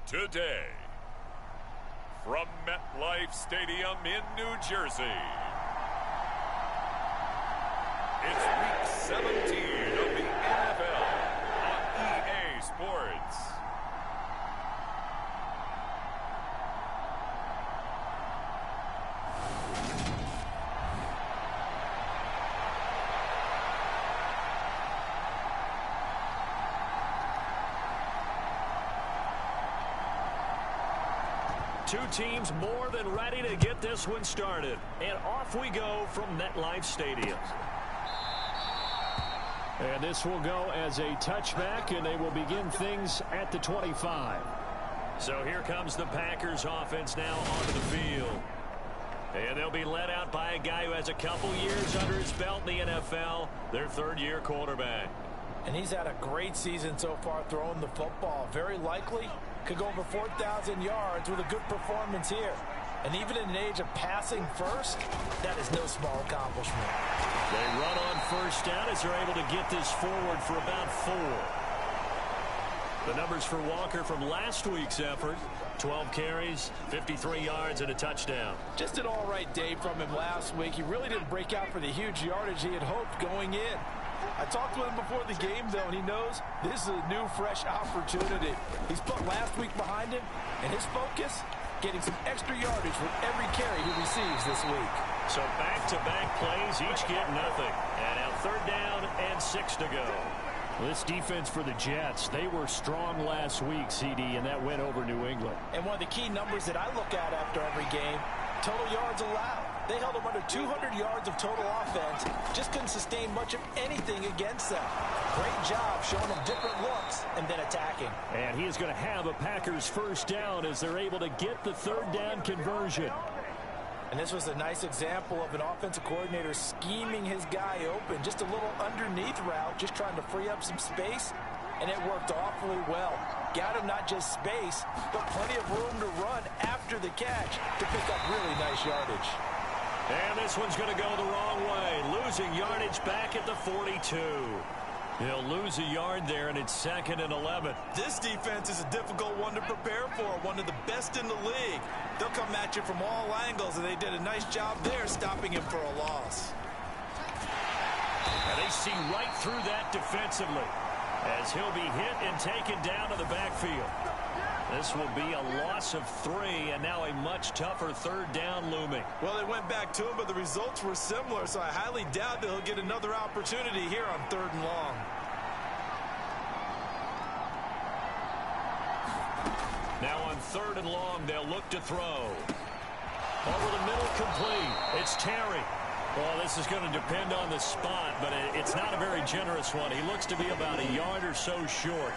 Today, from MetLife Stadium in New Jersey, it's Week 17 of the NFL on EA Sports. Two teams more than ready to get this one started. And off we go from MetLife Stadium. And this will go as a touchback, and they will begin things at the 25. So here comes the Packers offense now onto the field. And they'll be led out by a guy who has a couple years under his belt in the NFL, their third-year quarterback. And he's had a great season so far throwing the football. Very likely could go over 4,000 yards with a good performance here. And even in an age of passing first, that is no small accomplishment. They run on first down as they're able to get this forward for about 4. The numbers for Walker from last week's effort: 12 carries, 53 yards, and a touchdown. Just an all-right day from him last week. He really didn't break out for the huge yardage he had hoped going in. I talked with him before the game, though, and he knows this is a new, fresh opportunity. He's put last week behind him, and his focus, getting some extra yardage with every carry he receives this week. So back-to-back plays, each get nothing. And now third down and 6 to go. This defense for the Jets, they were strong last week, CD, and that went over New England. And one of the key numbers that I look at after every game, total yards allowed. They held them under 200 yards of total offense. Just couldn't sustain much of anything against them. Great job showing them different looks and then attacking. And he is going to have a Packers first down as they're able to get the third down conversion. And this was a nice example of an offensive coordinator scheming his guy open. Just a little underneath route, just trying to free up some space. And it worked awfully well. Got him not just space, but plenty of room to run after the catch to pick up really nice yardage. And this one's going to go the wrong way. Losing yardage back at the 42. He'll lose a yard there, and it's 2nd and 11. This defense is a difficult one to prepare for, one of the best in the league. They'll come at you from all angles, and they did a nice job there stopping him for a loss. And they see right through that defensively as he'll be hit and taken down to the backfield. This will be a loss of 3, and now a much tougher third down looming. Well, they went back to him, but the results were similar, so I highly doubt that he'll get another opportunity here on 3rd and long. Now on 3rd and long, they'll look to throw. Over the middle, complete. It's Terry. Well, this is going to depend on the spot, but it's not a very generous one. He looks to be about a yard or so short.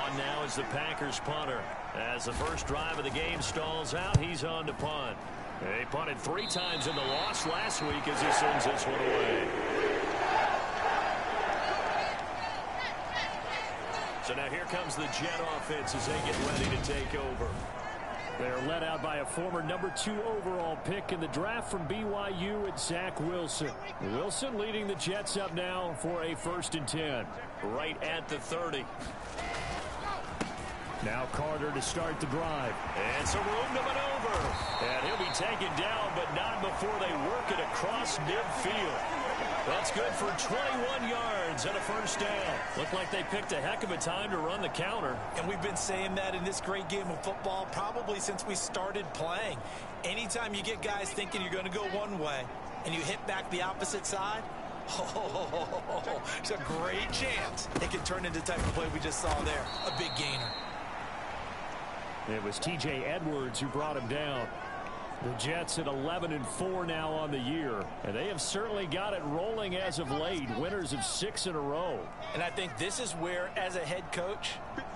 On now is the Packers punter. As the first drive of the game stalls out, he's on to punt. They punted 3 times in the loss last week as he sends this one away. So now here comes the Jet offense as they get ready to take over. They're led out by a former number 2 overall pick in the draft from BYU at Zach Wilson. Wilson leading the Jets up now for a 1st and 10. Right at the 30. Now Carter to start the drive. And some room to maneuver. And he'll be taken down, but not before they work it across midfield. That's good for 21 yards and a 1st down. Looked like they picked a heck of a time to run the counter. And we've been saying that in this great game of football probably since we started playing. Anytime you get guys thinking you're going to go one way and you hit back the opposite side, it's a great chance it can turn into the type of play we just saw there. A big gainer. It was T.J. Edwards who brought him down. The Jets at 11-4 now on the year, and they have certainly got it rolling as of late, winners of 6 in a row. And I think this is where, as a head coach,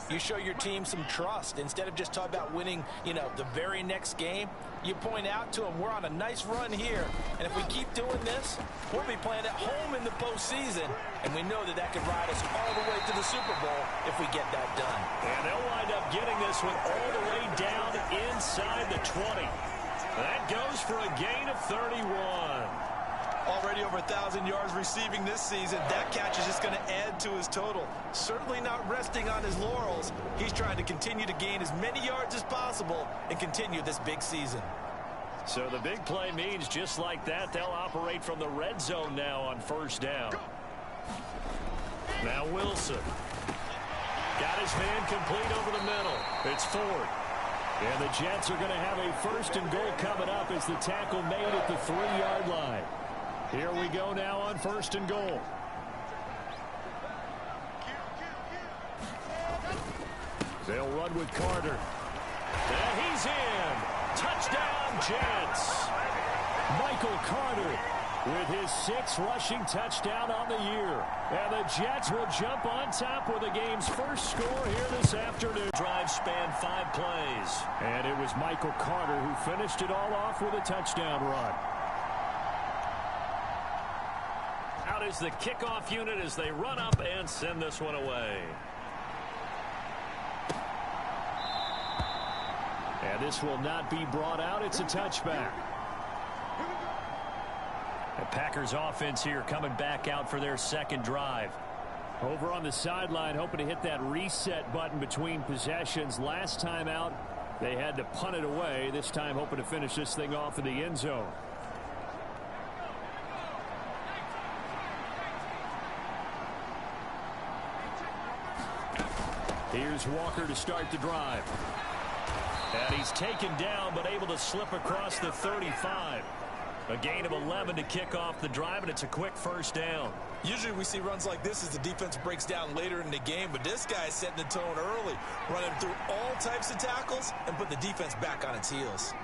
you show your team some trust. Instead of just talking about winning, the very next game, you point out to them, we're on a nice run here, and if we keep doing this, we'll be playing at home in the postseason, and we know that could ride us all the way to the Super Bowl if we get that done. And they'll wind up getting this one all the way down inside the 20. That goes for a gain of 31. Already over 1,000 yards receiving this season. That catch is just going to add to his total. Certainly not resting on his laurels. He's trying to continue to gain as many yards as possible and continue this big season. So the big play means just like that, they'll operate from the red zone now on first down. Now Wilson. Got his man complete over the middle. It's Ford. And the Jets are going to have a first and goal coming up as the tackle made at the 3-yard line. Here we go now on first and goal. They'll run with Carter. And he's in. Touchdown, Jets. Michael Carter with his 6th rushing touchdown on the year. And the Jets will jump on top with the game's first score here this afternoon. Drive spanned 5 plays. And it was Michael Carter who finished it all off with a touchdown run. Out is the kickoff unit as they run up and send this one away. And this will not be brought out. It's a touchback. The Packers offense here coming back out for their second drive. Over on the sideline, hoping to hit that reset button between possessions. Last time out, they had to punt it away. This time hoping to finish this thing off in the end zone. Here's Walker to start the drive. And he's taken down, but able to slip across the 35. A gain of 11 to kick off the drive, and it's a quick first down. Usually we see runs like this as the defense breaks down later in the game, but this guy's setting the tone early, running through all types of tackles and put the defense back on its heels.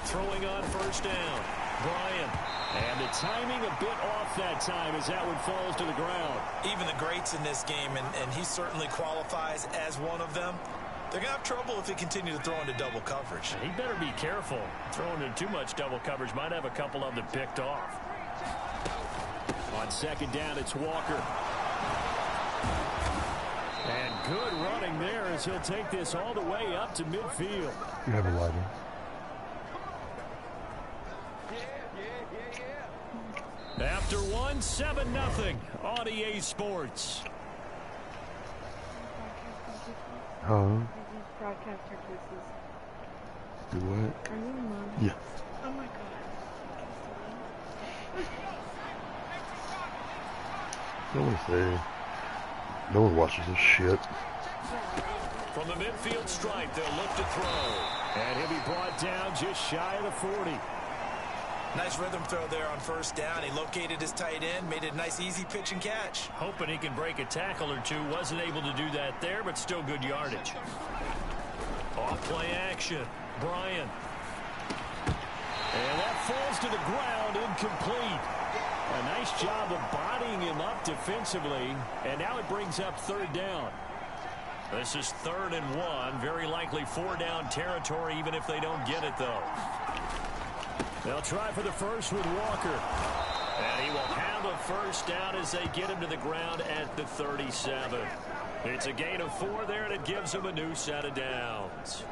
Throwing on first down, Bryant. And the timing a bit off that time as that one falls to the ground. Even the greats in this game, and he certainly qualifies as one of them, they're going to have trouble if they continue to throw into double coverage. He better be careful. Throwing in too much double coverage might have a couple of them picked off. On second down, it's Walker. And good running there as he'll take this all the way up to midfield. You have a lighter. After one, 7-0 on EA Sports. Huh? Broadcast our kisses. Do what? Are you in love? Yeah. Oh my god. No one say. No one watches this shit. From the midfield stripe, they'll look to throw. And he'll be brought down just shy of the 40. Nice rhythm throw there on first down. He located his tight end, made it a nice easy pitch and catch. Hoping he can break a tackle or two. Wasn't able to do that there, but still good yardage. Off play action. Bryant. And that falls to the ground, incomplete. A nice job of bodying him up defensively. And now it brings up third down. This is 3rd and 1. Very likely 4-down territory, even if they don't get it, though. They'll try for the first with Walker. And he will have a first down as they get him to the ground at the 37. It's a gain of 4 there, and it gives him a new set of downs.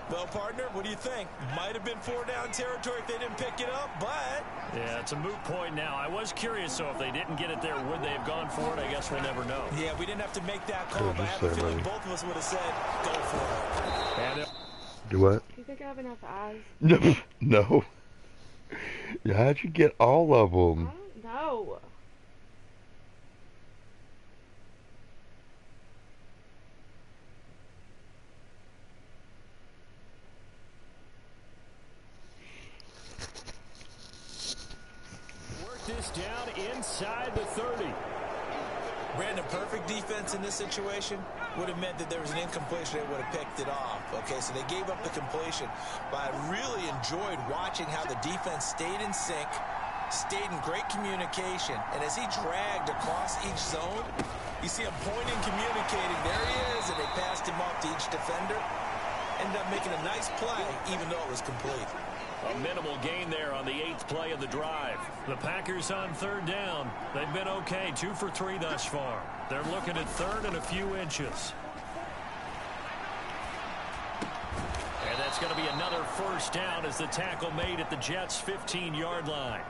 Well, partner, what do you think? Might have been 4-down territory if they didn't pick it up, but... Yeah, it's a moot point now. I was curious, so if they didn't get it there, would they have gone for it? I guess we'll never know. Yeah, we didn't have to make that call, but I have a feeling both of us would have said, go for it. Do what? Do you think I have enough eyes? No. Yeah, how'd you get all of them? I don't know. Work this down inside the 30. Brandon, perfect defense in this situation would have meant that there was an incompletion. They would have picked it off. Okay, so they gave up the completion. But I really enjoyed watching how the defense stayed in sync, stayed in great communication. And as he dragged across each zone, you see him pointing, communicating. There he is, and they passed him off to each defender. Ended up making a nice play, even though it was complete. A minimal gain there on the 8th play of the drive. The Packers on 3rd down. They've been okay, 2 for 3 thus far. They're looking at 3rd and a few inches. And that's going to be another first down as the tackle made at the Jets' 15-yard line.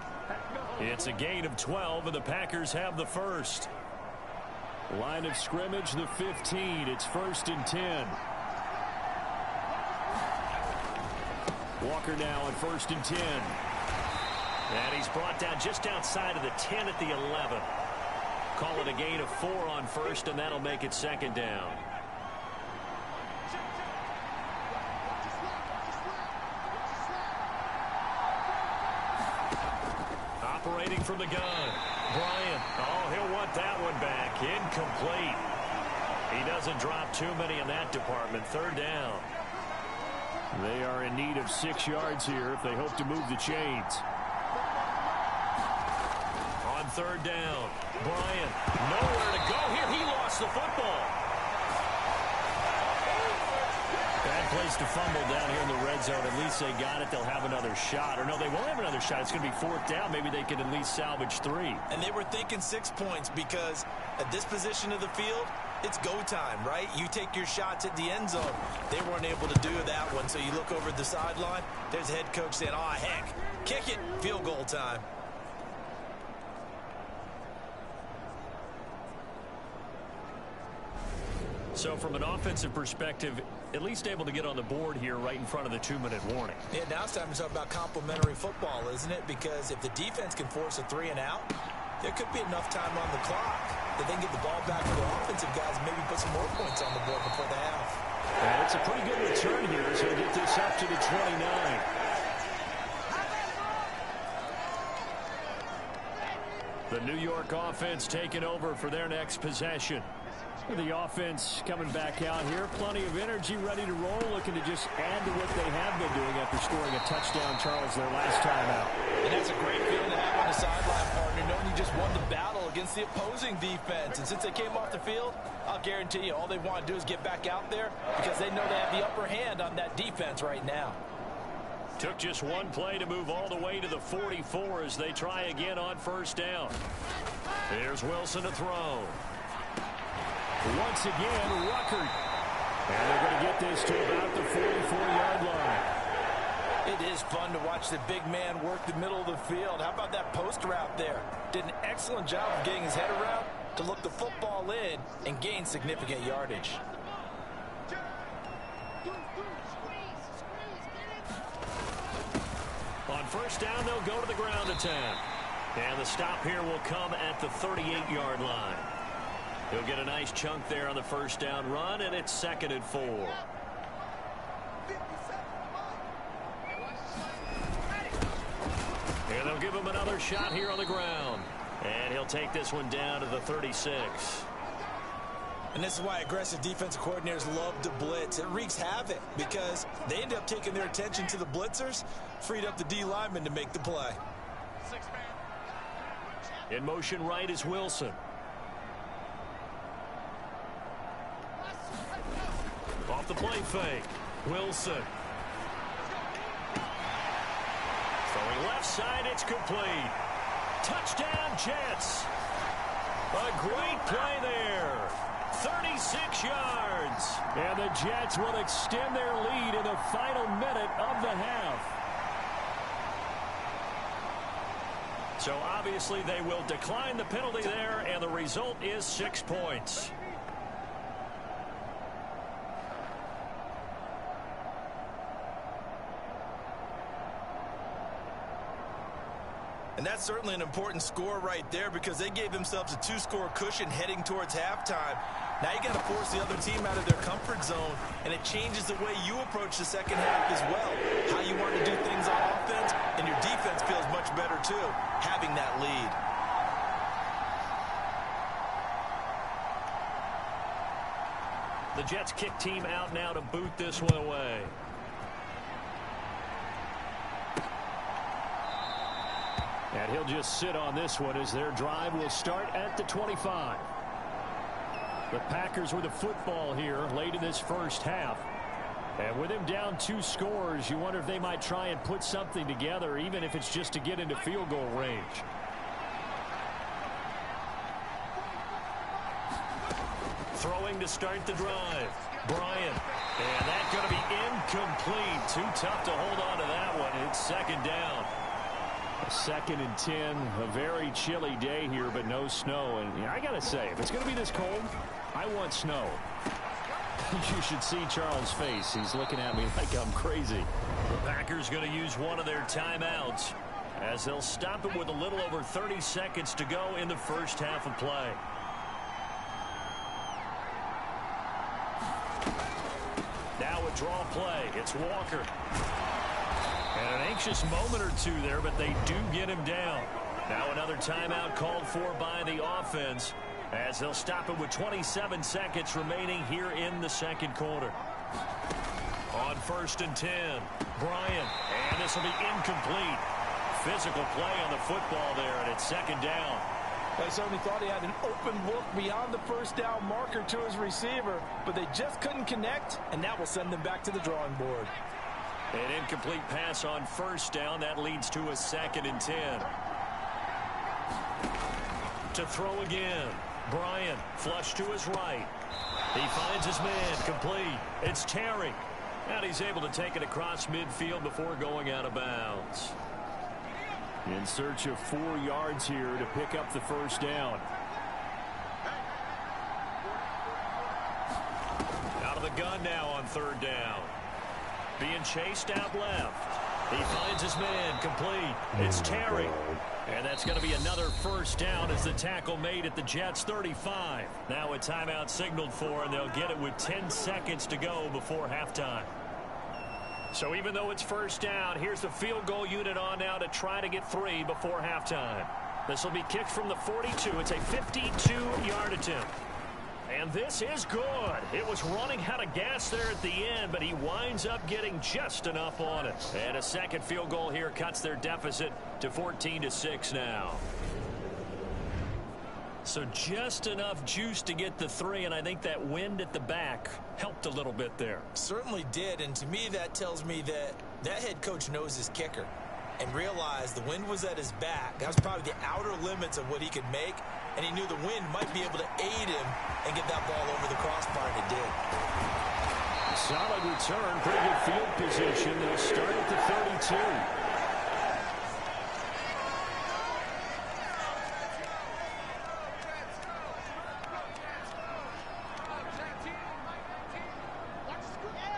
It's a gain of 12, and the Packers have the first. Line of scrimmage, the 15. It's 1st and 10. Walker now at 1st and 10. And he's brought down just outside of the 10 at the 11. Call it a gain of 4 on first, and that'll make it 2nd down. Operating from the gun. Bryant. Oh, he'll want that one back. Incomplete. He doesn't drop too many in that department. 3rd down. They are in need of 6 yards here if they hope to move the chains. On 3rd down, Bryant, nowhere to go here. He lost the football. Bad place to fumble down here in the red zone. At least they got it. They'll have another shot. Or no, they won't have another shot. It's going to be 4th down. Maybe they can at least salvage 3. And they were thinking 6 points because at this position of the field, it's go time, right? You take your shots at the end zone. They weren't able to do that one, so you look over at the sideline. There's the head coach saying, oh, heck, kick it, field goal time. So from an offensive perspective, at least able to get on the board here right in front of the 2-minute warning. Yeah, now it's time to talk about complementary football, isn't it? Because if the defense can force a 3 and out, there could be enough time on the clock that they can get the ball back to the offensive guys and maybe put some more points on the board before the half. And it's a pretty good return here as they get this up to the 29. The New York offense taking over for their next possession. The offense coming back out here. Plenty of energy, ready to roll, looking to just add to what they have been doing after scoring a touchdown, Charles, their last time out. And that's a great feeling to have on the sideline, partner, knowing you just won the battle against the opposing defense. And since they came off the field, I'll guarantee you all they want to do is get back out there because they know they have the upper hand on that defense right now. Took just one play to move all the way to the 44 as they try again on 1st down. Here's Wilson to throw. Once again, Ruckert. And they're going to get this to about the 44-yard line. It is fun to watch the big man work the middle of the field. How about that post route there? Did an excellent job of getting his head around to look the football in and gain significant yardage. On 1st down, they'll go to the ground attack. And the stop here will come at the 38-yard line. He'll get a nice chunk there on the 1st down run, and it's 2nd and 4. And they'll give him another shot here on the ground. And he'll take this one down to the 36. And this is why aggressive defensive coordinators love to blitz. It wreaks havoc because they end up taking their attention to the blitzers, freed up the D lineman to make the play. In motion right is Wilson. Off the play fake. Wilson. Throwing left side, it's complete. Touchdown, Jets. A great play there. 36 yards. And the Jets will extend their lead in the final minute of the half. So obviously they will decline the penalty there, and the result is 6 points. And that's certainly an important score right there because they gave themselves a 2-score cushion heading towards halftime. Now you got to force the other team out of their comfort zone, and it changes the way you approach the second half as well. How you want to do things on offense, and your defense feels much better too, having that lead. The Jets kick team out now to boot this one away. And he'll just sit on this one as their drive will start at the 25. The Packers with the football here late in this first half. And with him down 2 scores, you wonder if they might try and put something together, even if it's just to get into field goal range. Throwing to start the drive. Bryant. And that's going to be incomplete. Too tough to hold on to that one. It's 2nd down. 2nd and 10. A very chilly day here, but no snow. And I got to say, if it's going to be this cold, I want snow. You should see Charles' face. He's looking at me like I'm crazy. The Packers going to use one of their timeouts as they'll stop it with a little over 30 seconds to go in the first half of play. Now a draw play. It's Walker. And an anxious moment or two there, but they do get him down. Now another timeout called for by the offense as they'll stop it with 27 seconds remaining here in the second quarter. On 1st and 10, Bryant. And this will be incomplete. Physical play on the football there, and it's 2nd down. They certainly thought he had an open look beyond the first down marker to his receiver, but they just couldn't connect, and that will send them back to the drawing board. An incomplete pass on 1st down. That leads to a 2nd and 10. To throw again. Bryant, flush to his right. He finds his man, complete. It's Terry. And he's able to take it across midfield before going out of bounds. In search of 4 yards here to pick up the 1st down. Out of the gun now on 3rd down. Being chased out left. He finds his man, complete. It's Terry. And that's going to be another 1st down as the tackle made at the Jets' 35. Now a timeout signaled for, and they'll get it with 10 seconds to go before halftime. So even though it's 1st down, here's the field goal unit on now to try to get 3 before halftime. This will be kicked from the 42. It's a 52-yard attempt. And this is good. It was running out of gas there at the end, but he winds up getting just enough on it. And a second field goal here cuts their deficit to 14-6 now. So just enough juice to get the 3, and I think that wind at the back helped a little bit there. Certainly did, and to me that tells me that that head coach knows his kicker and realized the wind was at his back. That was probably the outer limits of what he could make, and he knew the wind might be able to aid him and get that ball over the crossbar, and it did. Solid return, pretty good field position. They'll start at the 32.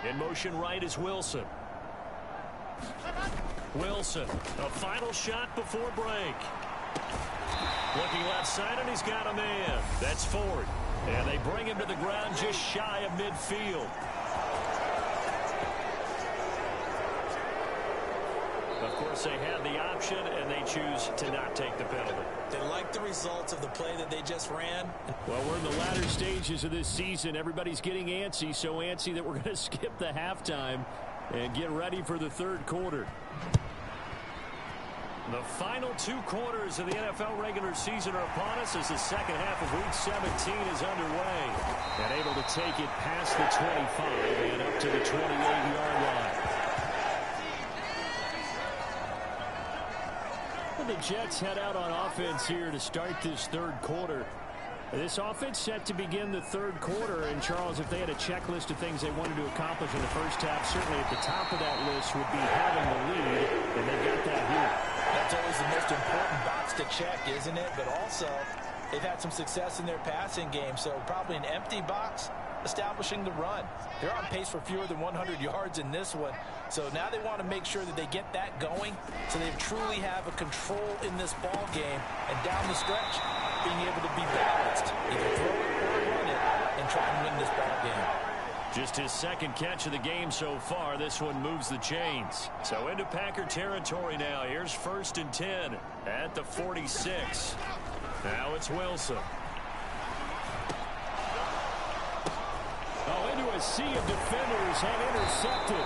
In motion right is Wilson. Wilson, a final shot before break. Looking left side, and he's got a man. That's Ford. And they bring him to the ground just shy of midfield. Of course, they have the option, and they choose to not take the penalty. They like the results of the play that they just ran. Well, we're in the latter stages of this season. Everybody's getting antsy, so antsy that we're going to skip the halftime and get ready for the 3rd quarter. The final 2 quarters of the NFL regular season are upon us as the second half of Week 17 is underway. And able to take it past the 25 and up to the 28-yard line. The Jets head out on offense here to start this 3rd quarter. This offense set to begin the 3rd quarter. And, Charles, if they had a checklist of things they wanted to accomplish in the first half, certainly at the top of that list would be having the lead, and they got that here. That's always the most important box to check, isn't it? But also, they've had some success in their passing game, so probably an empty box establishing the run. They're on pace for fewer than 100 yards in this one, so now they want to make sure that they get that going so they truly have a control in this ball game, and down the stretch, being able to be balanced, either throw it or run it, and try and win this ball game. Just his 2nd catch of the game so far. This one moves the chains. So into Packer territory now. Here's 1st and 10 at the 46. Now it's Wilson. Oh, into a sea of defenders and intercepted.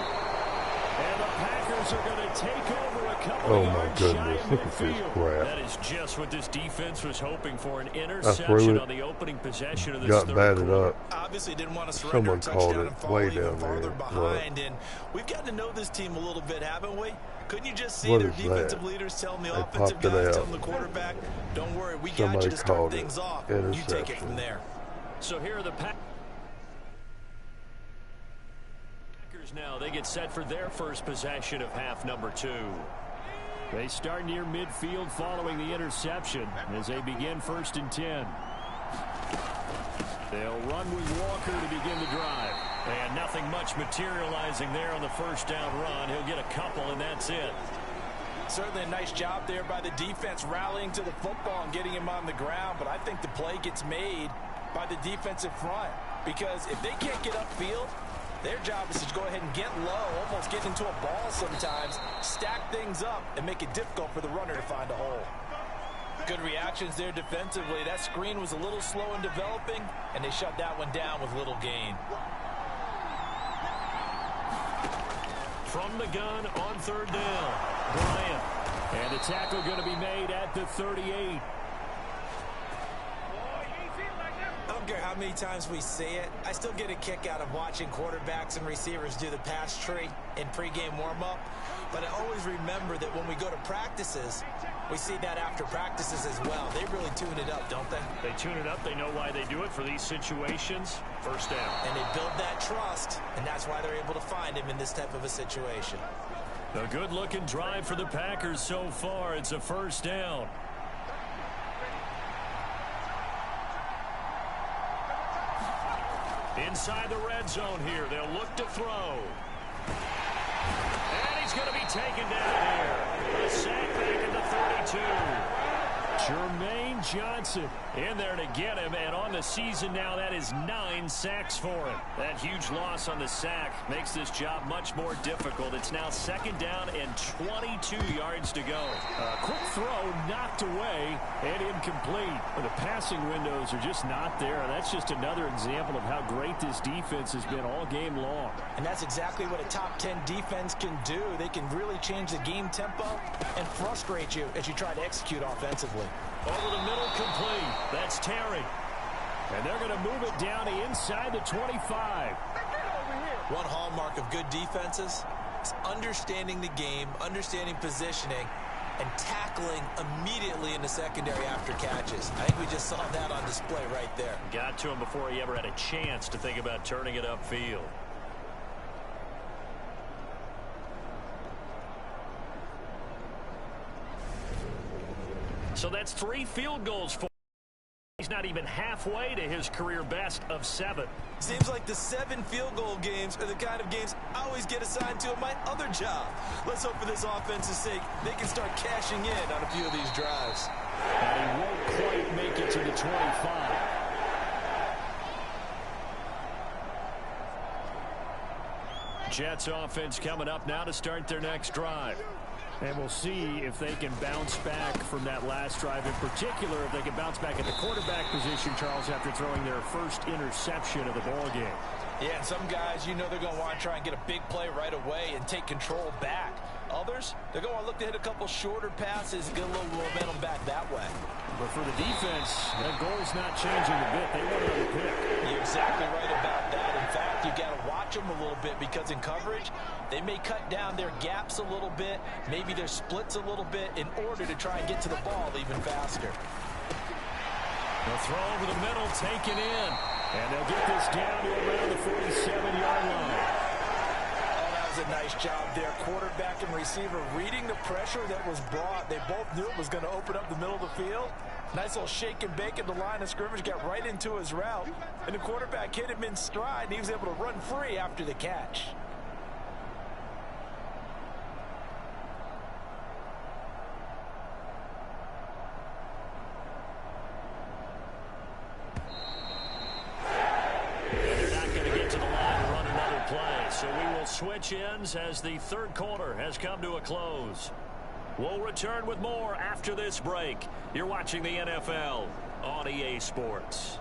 And the Packers are going to take over a couple of yards shy of midfield. That is just what this defense was hoping for, an interception on the opening possession of this 3rd quarter. Obviously didn't want to surrender a touchdown and fall even farther behind. And we've gotten to know this team a little bit, haven't we? Couldn't you just see their defensive leaders telling the offensive guys, telling the quarterback, don't worry, we got you to start things off. You take it from there. So here are the Packers. Now they get set for their first possession of half number 2. They start near midfield following the interception as they begin 1st and 10. They'll run with Walker to begin the drive. And nothing much materializing there on the first down run. He'll get a couple, and that's it. Certainly a nice job there by the defense rallying to the football and getting him on the ground. But I think the play gets made by the defensive front. Because if they can't get upfield, their job is to go ahead and get low, almost get into a ball sometimes, stack things up, and make it difficult for the runner to find a hole. Good reactions there defensively. That screen was a little slow in developing, and they shut that one down with little gain. From the gun on 3rd down, Bryant. And the tackle going to be made at the 38. I don't care how many times we see it. I still get a kick out of watching quarterbacks and receivers do the pass tree in pregame warm-up. But I always remember that when we go to practices, we see that after practices as well. They really tune it up, don't they? They tune it up. They know why they do it for these situations. 1st down. And they build that trust, and that's why they're able to find him in this type of a situation. A good-looking drive for the Packers so far. It's a 1st down. Inside the red zone here. They'll look to throw. And he's going to be taken down here. A sack back at the 32. Jermaine Johnson in there to get him, and on the season now, that is 9 sacks for him. That huge loss on the sack makes this job much more difficult. It's now 2nd down and 22 yards to go. A quick throw knocked away and incomplete. The passing windows are just not there. That's just another example of how great this defense has been all game long. And that's exactly what a top 10 defense can do. They can really change the game tempo and frustrate you as you try to execute offensively. Over the middle, complete. That's Terry. And they're going to move it down to inside the 25. One hallmark of good defenses is understanding the game, understanding positioning, and tackling immediately in the secondary after catches. I think we just saw that on display right there. Got to him before he ever had a chance to think about turning it upfield. So that's 3 field goals for him. He's not even halfway to his career best of 7. Seems like the 7 field goal games are the kind of games I always get assigned to in my other job. Let's hope for this offense's sake they can start cashing in on a few of these drives. And he won't quite make it to the 25. Jets offense coming up now to start their next drive. And we'll see if they can bounce back from that last drive. In particular, if they can bounce back at the quarterback position, Charles, after throwing their first interception of the ball game. Yeah, and some guys, you know they're going to want to try and get a big play right away and take control back. Others, they're going to look to hit a couple shorter passes and get a little momentum back that way. But for the defense, that goal's not changing a bit. They want another pick. You're exactly right about that. In fact, you got to watch them a little bit because in coverage, they may cut down their gaps a little bit, maybe their splits a little bit in order to try and get to the ball even faster. The throw over the middle, taken in. And they'll get this down to around the 47-yard line. Oh, that was a nice job there. Quarterback and receiver reading the pressure that was brought. They both knew it was going to open up the middle of the field. Nice little shake and bake at the line of scrimmage, got right into his route. And the quarterback hit him in stride, and he was able to run free after the catch. Switch ends as the 3rd quarter has come to a close. We'll return with more after this break. You're watching the NFL on EA Sports.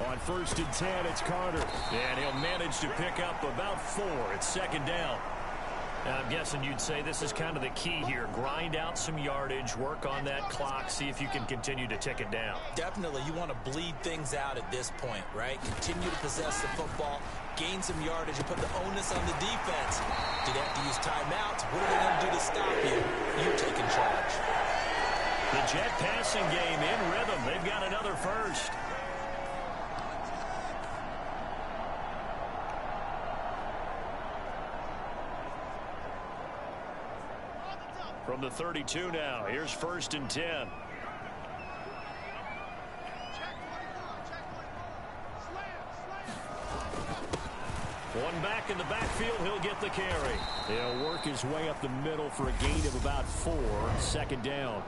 On 1st and 10, it's Carter. And he'll manage to pick up about 4. It's 2nd down. I'm guessing you'd say this is kind of the key here. Grind out some yardage, work on that clock, see if you can continue to tick it down. Definitely, you want to bleed things out at this point, right? Continue to possess the football, gain some yardage, and put the onus on the defense. Do they have to use timeouts? What are they going to do to stop you? You're taking charge. The Jet passing game in rhythm. They've got another first. From the 32 now, here's 1st and 10. One back in the backfield, he'll get the carry. He'll work his way up the middle for a gain of about 4, 2nd down.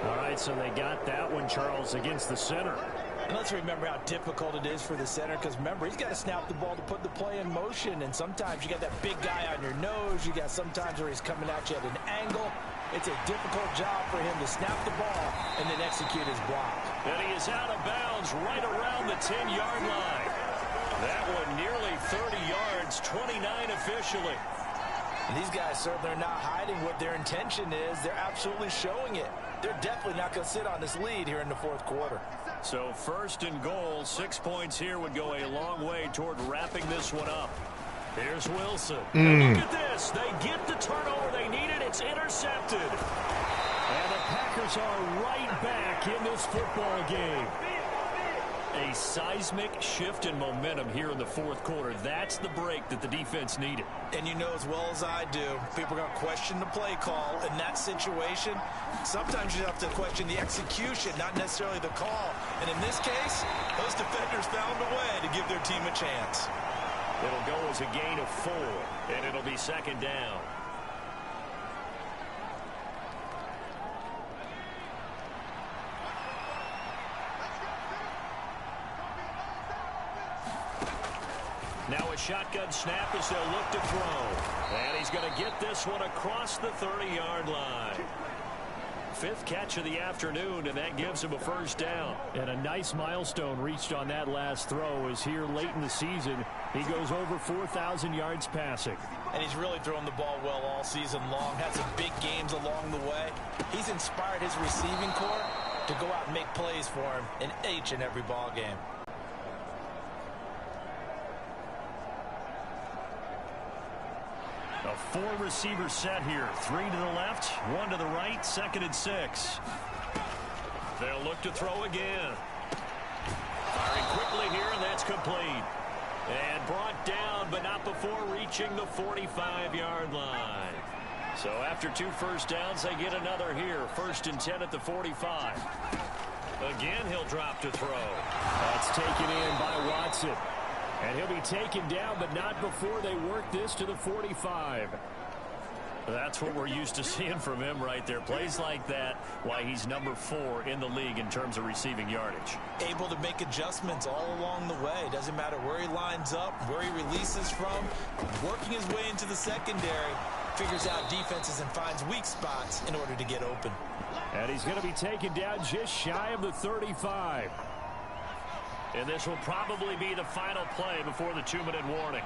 All right, so they got that one, Charles, against the center. And let's remember how difficult it is for the center, because remember, he's got to snap the ball to put the play in motion, and sometimes you got that big guy on your nose. You got sometimes where he's coming at you at an angle. It's a difficult job for him to snap the ball and then execute his block. And he is out of bounds right around the 10-yard line. That one nearly 30 yards, 29 officially. And these guys, sir, they're not hiding what their intention is. They're absolutely showing it. They're definitely not going to sit on this lead here in the 4th quarter. So 1st and goal, 6 points here would go a long way toward wrapping this one up. Here's Wilson. And look at this. They get the turnover they needed. It's intercepted. And the Packers are right back in this football game. A seismic shift in momentum here in the 4th quarter. That's the break that the defense needed. And you know as well as I do, people are going to question the play call in that situation. Sometimes you have to question the execution, not necessarily the call. And in this case, those defenders found a way to give their team a chance. It'll go as a gain of 4, and it'll be 2nd down. Now a shotgun snap as they'll look to throw. And he's going to get this one across the 30-yard line. 5th catch of the afternoon, and that gives him a 1st down. And a nice milestone reached on that last throw is here late in the season. He goes over 4,000 yards passing. And he's really thrown the ball well all season long. Had some big games along the way. He's inspired his receiving corps to go out and make plays for him in each and every ball game. A 4-receiver set here. 3 to the left, 1 to the right, 2nd and 6. They'll look to throw again. Firing quickly here, and that's complete. And brought down, but not before reaching the 45-yard line. So after 2 first downs, they get another here. 1st and 10 at the 45. Again, he'll drop to throw. That's taken in by Watson. And he'll be taken down, but not before they work this to the 45. That's what we're used to seeing from him right there. Plays like that, why he's number 4 in the league in terms of receiving yardage. Able to make adjustments all along the way. Doesn't matter where he lines up, where he releases from. Working his way into the secondary. Figures out defenses and finds weak spots in order to get open. And he's going to be taken down just shy of the 35. And this will probably be the final play before the 2-minute warning.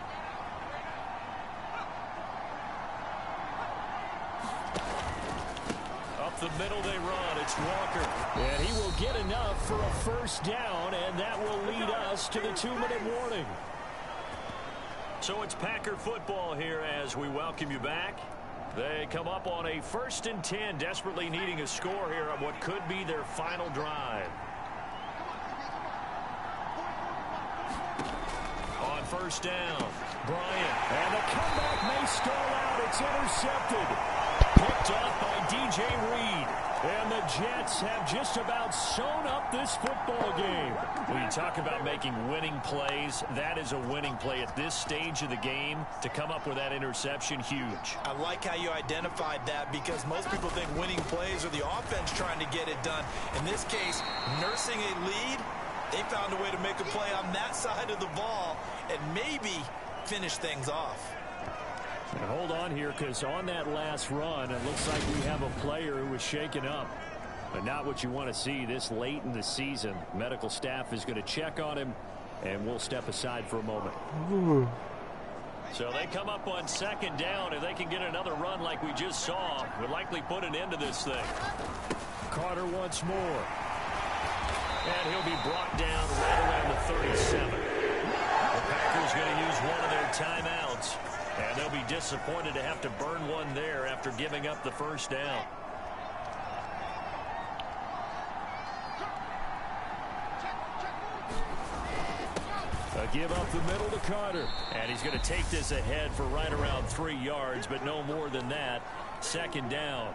Up the middle they run. It's Walker. And he will get enough for a 1st down, and that will lead us to the 2-minute warning. So it's Packer football here as we welcome you back. They come up on a 1st and 10, desperately needing a score here on what could be their final drive. On 1st down, Bryant. And the comeback may stall out. It's intercepted. Picked off by DJ Reed. And the Jets have just about sewn up this football game. When you talk about making winning plays, that is a winning play at this stage of the game. To come up with that interception, huge. I like how you identified that, because most people think winning plays are the offense trying to get it done. In this case, nursing a lead, they found a way to make a play on that side of the ball and maybe finish things off. And hold on here, because on that last run, it looks like we have a player who was shaken up. But not what you want to see this late in the season. Medical staff is going to check on him, and we'll step aside for a moment. So they come up on second down. If they can get another run like we just saw, would likely put an end to this thing. Carter once more. And he'll be brought down right around the 37. The Packers going to use one of their timeouts. And they'll be disappointed to have to burn one there after giving up the first down. A give up the middle to Carter. And he's going to take this ahead for right around 3 yards, but no more than that. Second down.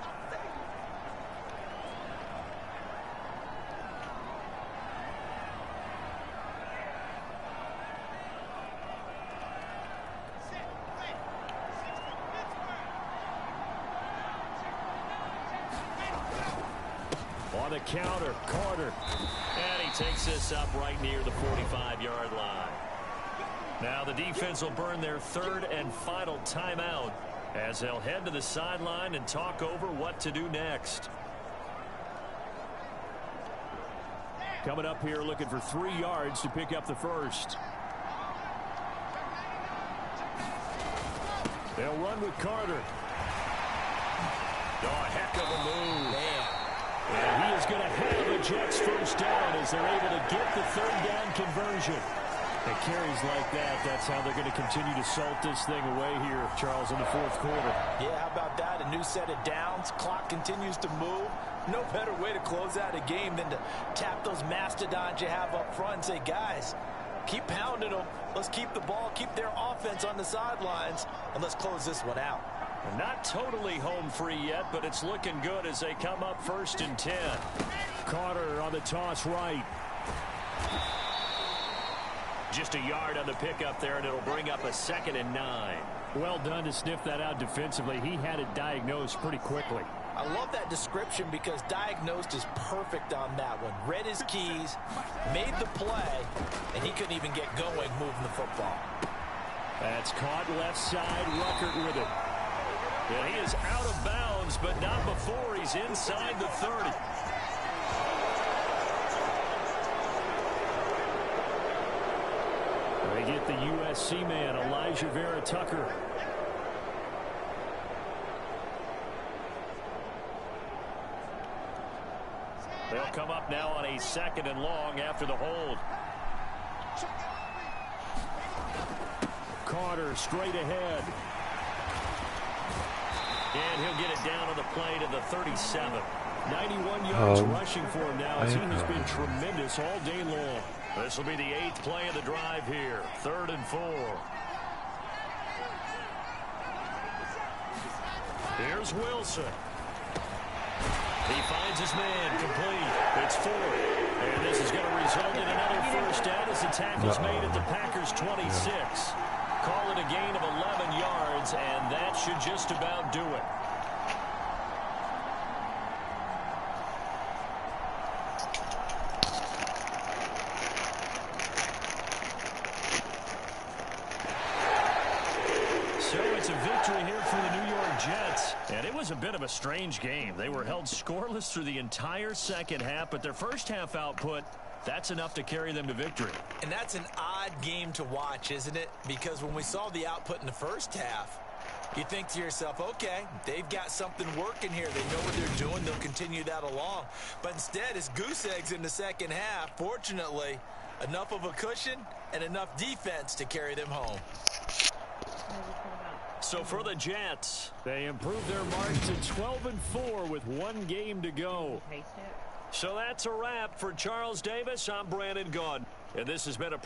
On the counter, Carter. And he takes this up right near the 45-yard line. Now the defense will burn their third and final timeout as they'll head to the sideline and talk over what to do next. Coming up here looking for 3 yards to pick up the first. They'll run with Carter. Oh, a heck of a move. And he is going to have a Jets first down as they're able to get the third down conversion. And carries like that, that's how they're going to continue to salt this thing away here, Charles, in the fourth quarter. Yeah, how about that? A new set of downs. Clock continues to move. No better way to close out a game than to tap those mastodons you have up front and say, guys, keep pounding them. Let's keep the ball, keep their offense on the sidelines, and let's close this one out. Not totally home free yet, but it's looking good as they come up 1st and 10. Carter on the toss right. Just a yard on the pickup there, and it'll bring up a 2nd and 9. Well done to sniff that out defensively. He had it diagnosed pretty quickly. I love that description because diagnosed is perfect on that one. Read his keys, made the play, and he couldn't even get going moving the football. That's caught left side. Ruckert with it. Yeah, he is out of bounds, but not before he's inside the 30. They get the USC man, Elijah Vera Tucker. They'll come up now on a 2nd and long after the hold. Carter straight ahead. And he'll get it down on the play to the 37. 91 yards rushing for him now as he has been tremendous all day long. This will be the 8th play of the drive here. 3rd and 4. Here's Wilson. He finds his man complete. It's 4. And this is going to result in another first down as the tackle's made at the Packers' 26. Call it a gain of 11 yards, and that should just about do it. So it's a victory here for the New York Jets. And it was a bit of a strange game. They were held scoreless through the entire second half, but their first half output, that's enough to carry them to victory. And that's an odd game to watch, isn't it? Because when we saw the output in the first half, you think to yourself, okay, they've got something working here. They know what they're doing. They'll continue that along. But instead, it's goose eggs in the second half. Fortunately, enough of a cushion and enough defense to carry them home. So for the Jets, they improve their mark to 12-4 with 1 game to go. So that's a wrap for Charles Davis. I'm Brandon Gunn, and this has been a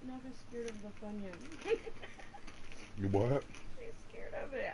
Never scared of the Funyun. You what? I'm scared of it.